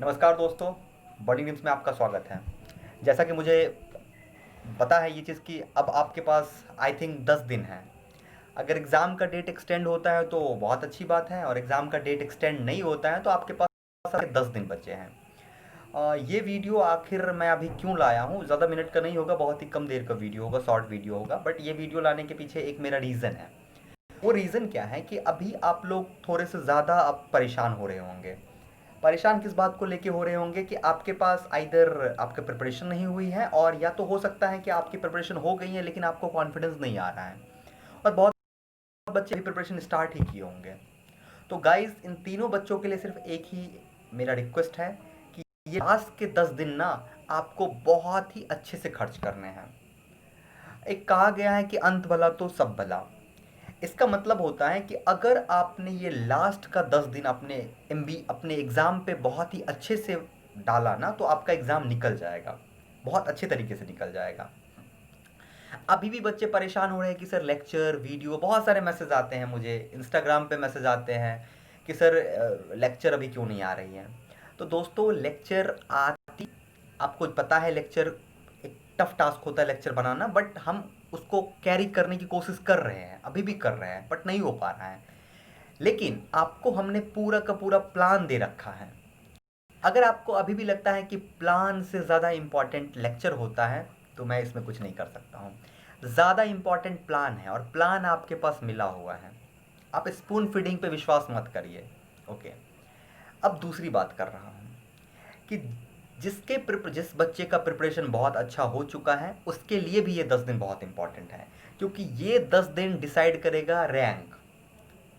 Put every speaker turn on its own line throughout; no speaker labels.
नमस्कार दोस्तों, body news में आपका स्वागत है। जैसा कि मुझे पता है ये चीज़ कि अब आपके पास आई थिंक 10 दिन हैं। अगर एग्ज़ाम का डेट एक्सटेंड होता है तो बहुत अच्छी बात है, और एग्ज़ाम का डेट एक्सटेंड नहीं होता है तो आपके पास सारे 10 दिन बचे हैं। ये वीडियो आखिर मैं अभी क्यों लाया हूँ, ज़्यादा मिनट का नहीं होगा, बहुत ही कम देर का वीडियो होगा, शॉर्ट वीडियो होगा। बट ये वीडियो लाने के पीछे एक मेरा रीज़न है। वो रीज़न क्या है कि अभी आप लोग थोड़े से ज़्यादा आप परेशान हो रहे होंगे। परेशान किस बात को लेके हो रहे होंगे कि आपके पास आइदर आपका प्रिपरेशन नहीं हुई है, और या तो हो सकता है कि आपकी प्रिपरेशन हो गई है लेकिन आपको कॉन्फिडेंस नहीं आ रहा है। और बहुत बच्चे भी प्रिपरेशन स्टार्ट ही किए होंगे। तो गाइस, इन तीनों बच्चों के लिए सिर्फ एक ही मेरा रिक्वेस्ट है कि ये लास्ट के 10 दिन ना आपको बहुत ही अच्छे से खर्च करने हैं। एक कहा गया है कि अंत भला तो सब भला। इसका मतलब होता है कि अगर आपने ये लास्ट का 10 दिन अपने एग्ज़ाम पे बहुत ही अच्छे से डाला ना, तो आपका एग्ज़ाम निकल जाएगा, बहुत अच्छे तरीके से निकल जाएगा। अभी भी बच्चे परेशान हो रहे हैं कि सर लेक्चर वीडियो, बहुत सारे मैसेज आते हैं, मुझे इंस्टाग्राम पे मैसेज आते हैं कि सर लेक्चर अभी क्यों नहीं आ रही है। तो दोस्तों, लेक्चर आती, आपको पता है लेक्चर एक टफ टास्क होता है लेक्चर बनाना, बट हम उसको कैरी करने की कोशिश कर रहे हैं, अभी भी कर रहे हैं, बट नहीं हो पा रहा है। लेकिन आपको हमने पूरा का पूरा प्लान दे रखा है। अगर आपको अभी भी लगता है कि प्लान से ज़्यादा इम्पॉर्टेंट लेक्चर होता है, तो मैं इसमें कुछ नहीं कर सकता हूँ। ज़्यादा इम्पॉर्टेंट प्लान है, और प्लान आपके पास मिला हुआ है। आप स्पून फीडिंग पे विश्वास मत करिए। ओके, अब दूसरी बात कर रहा हूँ कि जिस बच्चे का प्रिपरेशन बहुत अच्छा हो चुका है, उसके लिए भी ये 10 दिन बहुत इंपॉर्टेंट है, क्योंकि ये 10 दिन डिसाइड करेगा रैंक।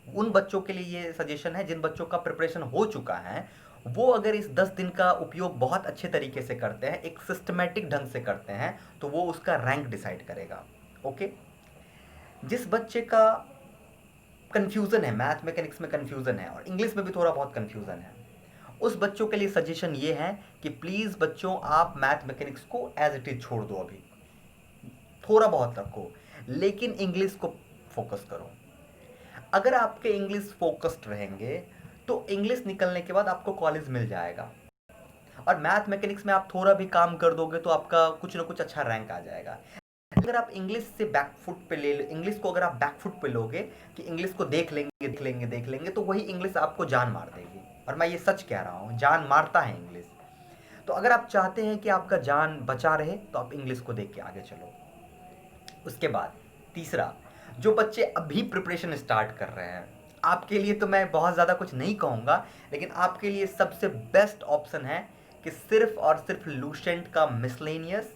उन बच्चों के लिए ये सजेशन है जिन बच्चों का प्रिपरेशन हो चुका है। वो अगर इस 10 दिन का उपयोग बहुत अच्छे तरीके से करते हैं, एक सिस्टमेटिक ढंग से करते हैं, तो वो उसका रैंक डिसाइड करेगा। ओके, जिस बच्चे का कन्फ्यूज़न है, मैथ मैकेनिक्स में कन्फ्यूज़न है और इंग्लिश में भी थोड़ा बहुत कन्फ्यूज़न है, उस बच्चों के लिए सजेशन ये है कि प्लीज़ बच्चों, आप मैथ मैकेनिक्स को एज इट इज़ छोड़ दो, अभी थोड़ा बहुत रखो, लेकिन इंग्लिश को फोकस करो। अगर आपके इंग्लिश फोकस्ड रहेंगे तो इंग्लिश निकलने के बाद आपको कॉलेज मिल जाएगा, और मैथ मैकेनिक्स में आप थोड़ा भी काम कर दोगे तो आपका कुछ ना कुछ अच्छा रैंक आ जाएगा। अगर आप इंग्लिश से बैकफुट पे ले लो, इंग्लिश को अगर आप बैकफुट पे लोगे कि इंग्लिश को देख लेंगे देख लेंगे देख लेंगे, तो वही इंग्लिश आपको जान मार देगी। और मैं ये सच कह रहा हूँ, जान मारता है इंग्लिश। तो अगर आप चाहते हैं कि आपका जान बचा रहे, तो आप इंग्लिश को देख के आगे चलो। उसके बाद तीसरा, जो बच्चे अभी प्रिपरेशन स्टार्ट कर रहे हैं, आपके लिए तो मैं बहुत ज़्यादा कुछ नहीं कहूँगा, लेकिन आपके लिए सबसे बेस्ट ऑप्शन है कि सिर्फ और सिर्फ लूसेंट का मिसलेनियस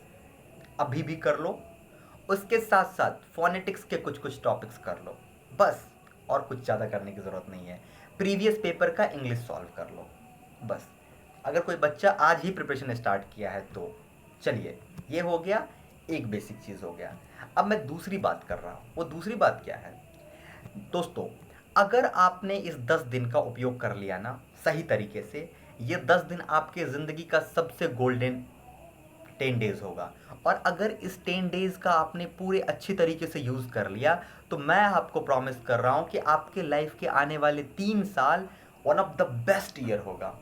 अभी भी कर लो। उसके साथ साथ फोनेटिक्स के कुछ कुछ टॉपिक्स कर लो, बस। और कुछ ज़्यादा करने की ज़रूरत नहीं है। प्रीवियस पेपर का इंग्लिश सॉल्व कर लो, बस। अगर कोई बच्चा आज ही प्रिपरेशन स्टार्ट किया है तो चलिए, ये हो गया, एक बेसिक चीज़ हो गया। अब मैं दूसरी बात कर रहा हूँ। वो दूसरी बात क्या है दोस्तों? अगर आपने इस 10 दिन का उपयोग कर लिया ना सही तरीके से, ये 10 दिन आपके ज़िंदगी का सबसे गोल्डन 10 डेज़ होगा। और अगर इस 10 डेज़ का आपने पूरे अच्छी तरीके से यूज़ कर लिया, तो मैं आपको प्रॉमिस कर रहा हूँ कि आपके लाइफ के आने वाले 3 साल one of the best year होगा।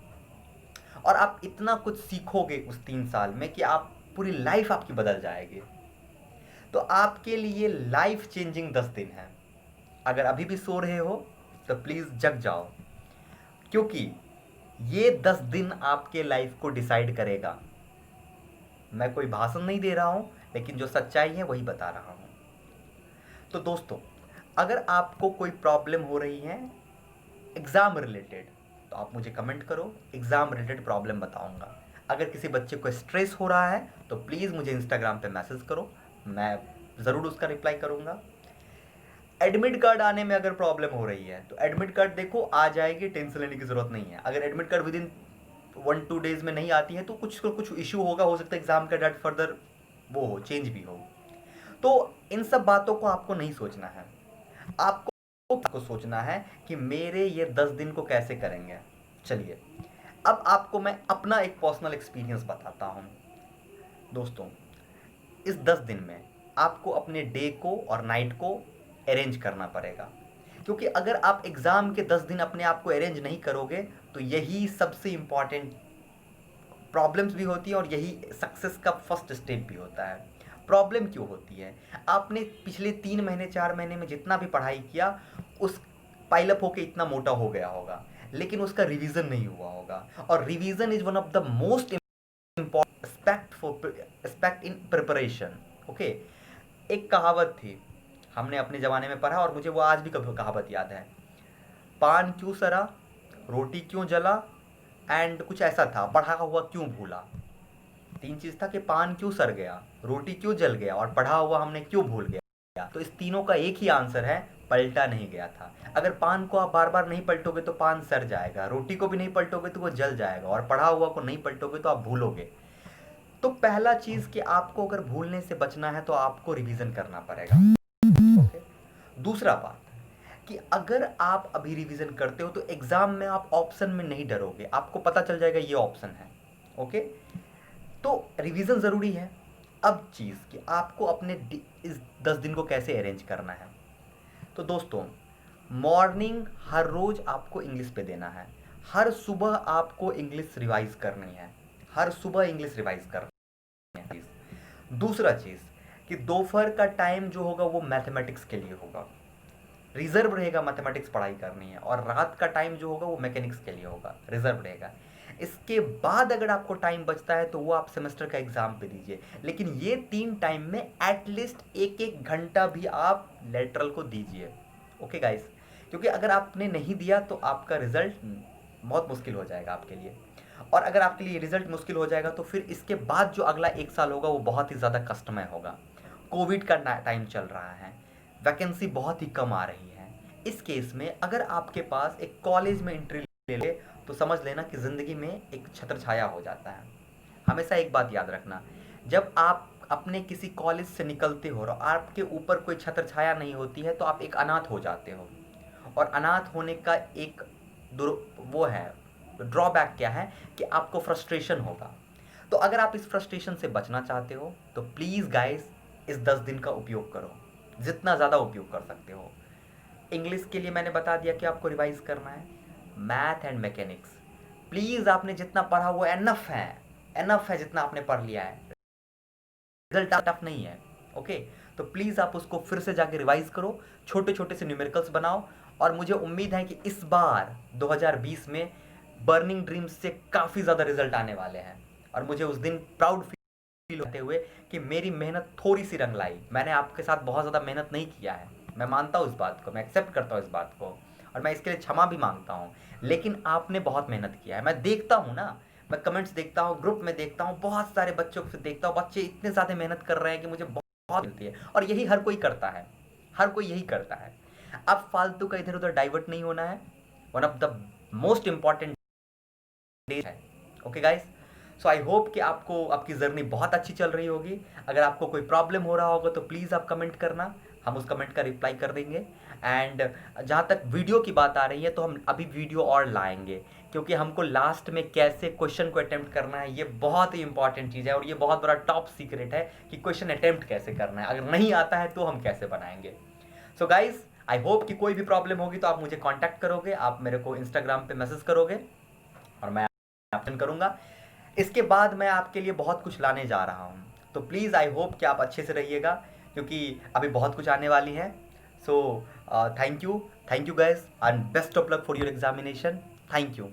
और आप इतना कुछ सीखोगे उस 3 साल में कि आप पूरी लाइफ आपकी बदल जाएगी। तो आपके लिए लाइफ चेंजिंग 10 दिन है। अगर अभी भी सो रहे हो तो प्लीज़ जग जाओ, क्योंकि ये 10 दिन आपके लाइफ को डिसाइड करेगा। मैं कोई भाषण नहीं दे रहा हूँ, लेकिन जो सच्चाई है वही बता रहा हूँ। तो दोस्तों, अगर आपको कोई प्रॉब्लम हो रही है एग्ज़ाम रिलेटेड, तो आप मुझे कमेंट करो, एग्ज़ाम रिलेटेड प्रॉब्लम बताऊंगा। अगर किसी बच्चे को स्ट्रेस हो रहा है तो प्लीज़ मुझे इंस्टाग्राम पे मैसेज करो, मैं ज़रूर उसका रिप्लाई करूंगा। एडमिट कार्ड आने में अगर प्रॉब्लम हो रही है तो एडमिट कार्ड देखो आ जाएगी, टेंशन लेने की ज़रूरत नहीं है। अगर admit card with in 1-2 days में नहीं आती है तो कुछ तो कुछ इशू होगा, हो सकता है एग्ज़ाम का डेट फर्दर वो हो, चेंज भी हो। तो इन सब बातों को आपको नहीं सोचना है। आपको सोचना है कि मेरे ये 10 दिन को कैसे करेंगे। चलिए, अब आपको मैं अपना एक पर्सनल एक्सपीरियंस बताता हूँ। दोस्तों, इस 10 दिन में आपको अपने डे को और नाइट को अरेंज करना पड़ेगा, क्योंकि अगर आप एग्ज़ाम के 10 दिन अपने आप को अरेंज नहीं करोगे तो यही सबसे इम्पॉर्टेंट प्रॉब्लम्स भी होती हैं और यही सक्सेस का फर्स्ट स्टेप भी होता है। प्रॉब्लम क्यों होती है? आपने पिछले 3 महीने 4 महीने में जितना भी पढ़ाई किया उस पाइलअप होके इतना मोटा हो गया होगा, लेकिन उसका रिवीजन नहीं हुआ होगा। और revision is one of the most aspect in preparation. Okay, एक कहावत थी, हमने अपने ज़माने में पढ़ा और मुझे वो आज भी कभी कहावत याद है। पान क्यों सरा, रोटी क्यों जला, एंड कुछ ऐसा था, पढ़ा हुआ क्यों भूला। 3 चीज़ था कि पान क्यों सर गया, रोटी क्यों जल गया और पढ़ा हुआ हमने क्यों भूल गया। तो इस तीनों का एक ही आंसर है, पलटा नहीं गया था। अगर पान को आप बार बार नहीं पलटोगे तो पान सर जाएगा, रोटी को भी नहीं पलटोगे तो वो जल जाएगा, और पढ़ा हुआ को नहीं पलटोगे तो आप भूलोगे। तो पहला चीज़ कि आपको अगर भूलने से बचना है तो आपको रिवीजन करना पड़ेगा। ओके, दूसरा बात कि अगर आप अभी रिवीजन करते हो तो एग्जाम में आप ऑप्शन में नहीं डरोगे, आपको पता चल जाएगा ये ऑप्शन है। ओके, तो रिवीजन ज़रूरी है। अब चीज़ कि आपको अपने इस 10 दिन को कैसे अरेंज करना है। तो दोस्तों, मॉर्निंग हर रोज़ आपको इंग्लिश पे देना है। हर सुबह आपको इंग्लिश रिवाइज करनी है, हर सुबह इंग्लिश रिवाइज करनी है। दूसरा चीज़ कि दोपहर का टाइम जो होगा वो मैथमेटिक्स के लिए होगा, रिजर्व रहेगा, मैथमेटिक्स पढ़ाई करनी है। और रात का टाइम जो होगा वो मैकेनिक्स के लिए होगा, रिजर्व रहेगा। इसके बाद अगर आपको टाइम बचता है तो वो आप सेमेस्टर का एग्ज़ाम पे दीजिए, लेकिन ये 3 टाइम में एटलीस्ट 1-1 घंटा भी आप लेटरल को दीजिए। ओके गाइस, क्योंकि अगर आपने नहीं दिया तो आपका रिजल्ट बहुत मुश्किल हो जाएगा आपके लिए। और अगर आपके लिए रिजल्ट मुश्किल हो जाएगा तो फिर इसके बाद जो अगला 1 साल होगा वो बहुत ही ज़्यादा कष्टमय होगा। कोविड का टाइम चल रहा है, वैकेंसी बहुत ही कम आ रही है। इस केस में अगर आपके पास एक कॉलेज में एंट्री ले ले तो समझ लेना कि ज़िंदगी में एक छत्र छाया हो जाता है। हमेशा एक बात याद रखना, जब आप अपने किसी कॉलेज से निकलते हो और आपके ऊपर कोई छत्र छाया नहीं होती है तो आप एक अनाथ हो जाते हो। और अनाथ होने का एक वो है ड्रॉबैक क्या है कि आपको फ्रस्ट्रेशन होगा। तो अगर आप इस फ्रस्ट्रेशन से बचना चाहते हो तो प्लीज़ गाइस इस 10 दिन का उपयोग करो, जितना ज़्यादा उपयोग कर सकते हो। इंग्लिश के लिए मैंने बता दिया कि आपको रिवाइज करना है। मैथ एंड मैकेनिक्स प्लीज़ आपने जितना पढ़ा वो एनफ है जितना आपने पढ़ लिया है, रिजल्ट टफ नहीं है। ओके, तो प्लीज़ आप उसको फिर से जाके रिवाइज करो, छोटे छोटे से न्यूमेरिकल्स बनाओ। और मुझे उम्मीद है कि इस बार 2020 में बर्निंग ड्रीम्स से काफ़ी ज़्यादा रिजल्ट आने वाले हैं। और मुझे उस दिन प्राउड फील होते हुए कि मेरी मेहनत थोड़ी सी रंग लाई। मैंने आपके साथ बहुत ज़्यादा मेहनत नहीं किया है, मैं मानता हूँ इस बात को, मैं एक्सेप्ट करता हूँ इस बात को, और मैं इसके लिए क्षमा भी मांगता हूँ। लेकिन आपने बहुत मेहनत किया है, मैं देखता हूँ ना, मैं कमेंट्स देखता हूँ, ग्रुप में देखता हूँ, बहुत सारे बच्चों को देखता हूँ, बच्चे इतने ज़्यादा मेहनत कर रहे हैं कि मुझे बहुत मिलती है। और यही हर कोई करता है, हर कोई यही करता है। अब फालतू का इधर उधर डाइवर्ट नहीं होना है। One of the most important है। Okay guys, so I hope कि आपको आपकी जर्नी बहुत अच्छी चल रही होगी। अगर आपको कोई प्रॉब्लम हो रहा होगा तो प्लीज़ आप कमेंट करना, हम उस कमेंट का रिप्लाई कर देंगे। एंड जहाँ तक वीडियो की बात आ रही है तो हम अभी वीडियो और लाएंगे, क्योंकि हमको लास्ट में कैसे क्वेश्चन को अटेम्प्ट करना है ये बहुत ही इंपॉर्टेंट चीज़ है। और ये बहुत बड़ा टॉप सीक्रेट है कि क्वेश्चन अटेम्प्ट कैसे करना है, अगर नहीं आता है तो हम कैसे बनाएंगे। सो गाइज, आई होप कि कोई भी प्रॉब्लम होगी तो आप मुझे कॉन्टैक्ट करोगे, आप मेरे को इंस्टाग्राम पे मैसेज करोगे और मैं ऑप्शन करूंगा। इसके बाद मैं आपके लिए बहुत कुछ लाने जा रहा हूँ, तो प्लीज़ आई होप कि आप अच्छे से रहिएगा, क्योंकि अभी बहुत कुछ आने वाली है। So thank you guys and best of luck for your examination. Thank you.